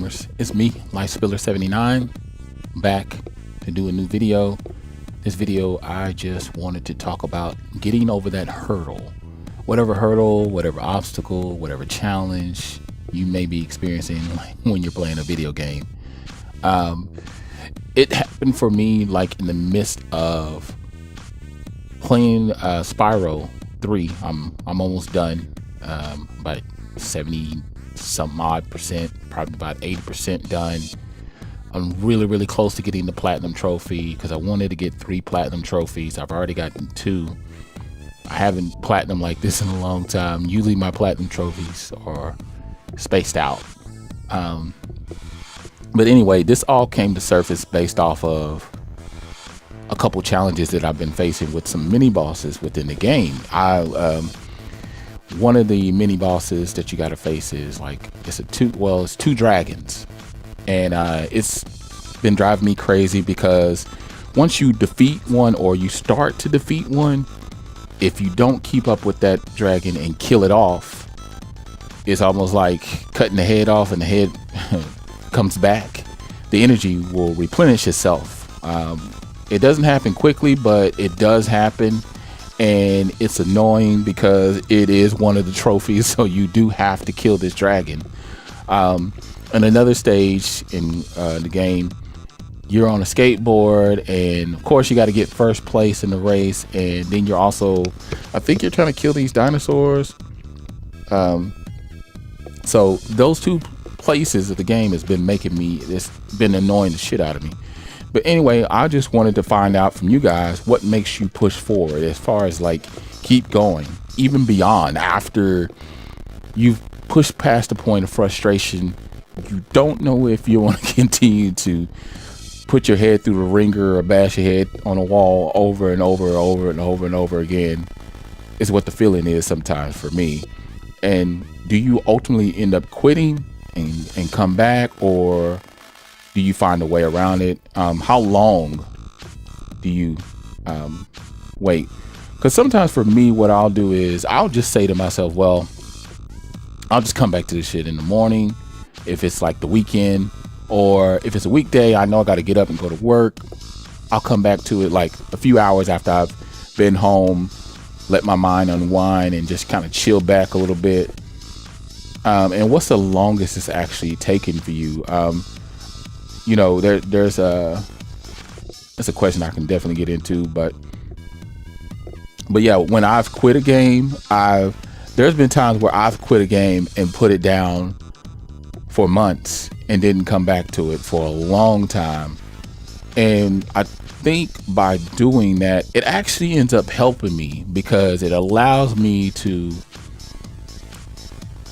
gamers, it's me, LifeSpiller79, back to do a new video. This video, I just wanted to talk about getting over that hurdle, whatever obstacle, whatever challenge you may be experiencing when you're playing a video game. It happened for me like in the midst of playing Spyro 3. I'm almost done, about 70 some odd percent, probably about 80% done. I'm really close to getting the platinum trophy because I wanted to get 3 platinum trophies. I've already gotten 2. I haven't platinum like this in a long time. Usually my platinum trophies are spaced out. But anyway, this all came to surface based off of a couple challenges that I've been facing with some mini bosses within the game. One of the mini bosses that you got to face is like it's 2 dragons, and it's been driving me crazy because once you defeat one or you start to defeat one, if you don't keep up with that dragon and kill it off, it's almost like cutting the head off and the head comes back. The energy will replenish itself. It doesn't happen quickly, but it does happen, and it's annoying because it is one of the trophies, so you do have to kill this dragon. And another stage in the game, you're on a skateboard, and of course you got to get first place in the race, and then you're also, I think you're trying to kill these dinosaurs. So those 2 places of the game has been it's been annoying the shit out of me. But anyway, I just wanted to find out from you guys what makes you push forward as far as like keep going, even beyond after you've pushed past the point of frustration. You don't know if you want to continue to put your head through the ringer or bash your head on a wall over and over again, is what the feeling is sometimes for me. And do you ultimately end up quitting and come back, or do you find a way around it? How long do you wait? Because sometimes for me, what I'll do is I'll just say to myself, well, I'll just come back to this shit in the morning if it's like the weekend, or if it's a weekday, I know I got to get up and go to work. I'll come back to it like a few hours after I've been home, let my mind unwind and just kind of chill back a little bit. And what's the longest it's actually taken for you? You know, that's a question I can definitely get into, but yeah, when I've quit a game, there's been times where I've quit a game and put it down for months and didn't come back to it for a long time. And I think by doing that, it actually ends up helping me because it allows me to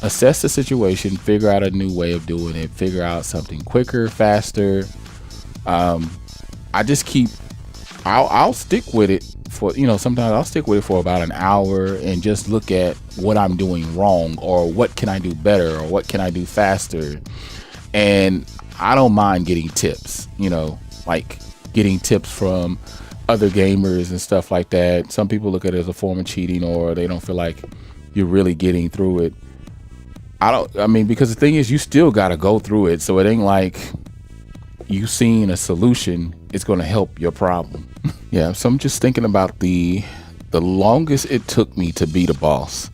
assess the situation, figure out a new way of doing it, figure out something quicker, faster. I just I'll stick with it for, sometimes I'll stick with it for about an hour and just look at what I'm doing wrong, or what can I do better, or what can I do faster. And I don't mind getting tips, like getting tips from other gamers and stuff like that. Some people look at it as a form of cheating, or they don't feel like you're really getting through it. Because the thing is, you still got to go through it. So it ain't like you seeing a solution is going to help your problem. Yeah. So I'm just thinking about the longest it took me to beat a boss.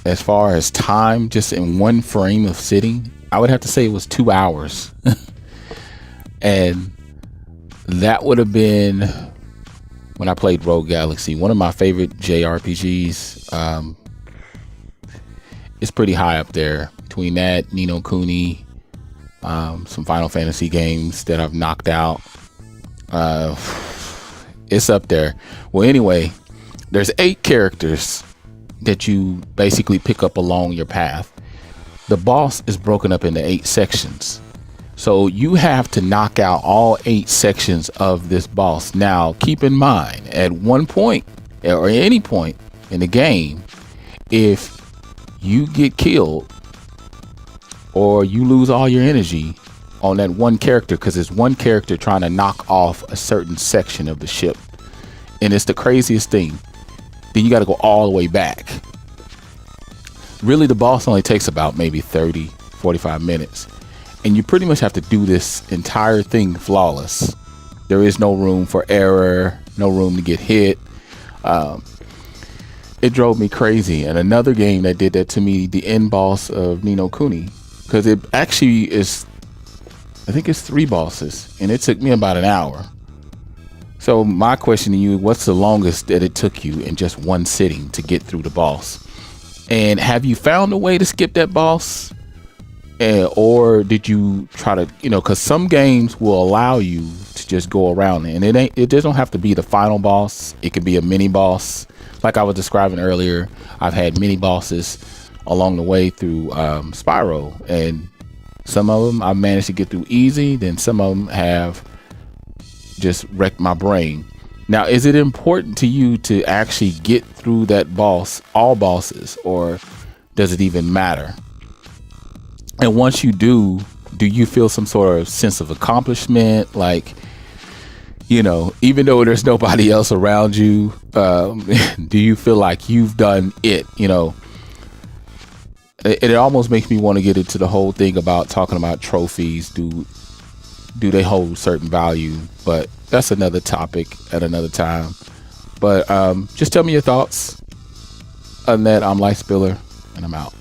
As far as time, just in one frame of sitting, I would have to say it was 2 hours. And that would have been when I played Rogue Galaxy, one of my favorite JRPGs. It's pretty high up there. Between that, Ni no Kuni, some Final Fantasy games that I've knocked out. It's up there. Well, anyway, there's 8 characters that you basically pick up along your path. The boss is broken up into 8 sections. So you have to knock out all 8 sections of this boss. Now, keep in mind, at one point, or any point in the game, if you get killed or you lose all your energy on that one character, because it's one character trying to knock off a certain section of the ship, and it's the craziest thing, then you got to go all the way back. Really, the boss only takes about maybe 30-45 minutes. and you pretty much have to do this entire thing flawless. There is no room for error, no room to get hit. It drove me crazy. And another game that did that to me, the end boss of Ni no Kuni, because it actually is, I think it's 3 bosses, and it took me about an hour. So my question to you, what's the longest that it took you in just one sitting to get through the boss? And have you found a way to skip that boss? Or did you try to, because some games will allow you to just go around it, and it doesn't have to be the final boss. It could be a mini boss. Like I was describing earlier, I've had mini bosses along the way through Spyro, and some of them I've managed to get through easy. Then some of them have just wrecked my brain. Now, is it important to you to actually get through that boss, all bosses, or does it even matter? And once you do you feel some sort of sense of accomplishment? Like, even though there's nobody else around you, do you feel like you've done it? It almost makes me want to get into the whole thing about talking about trophies. Do they hold certain value? But that's another topic at another time. But just tell me your thoughts. Other than that, I'm Life Spiller, and I'm out.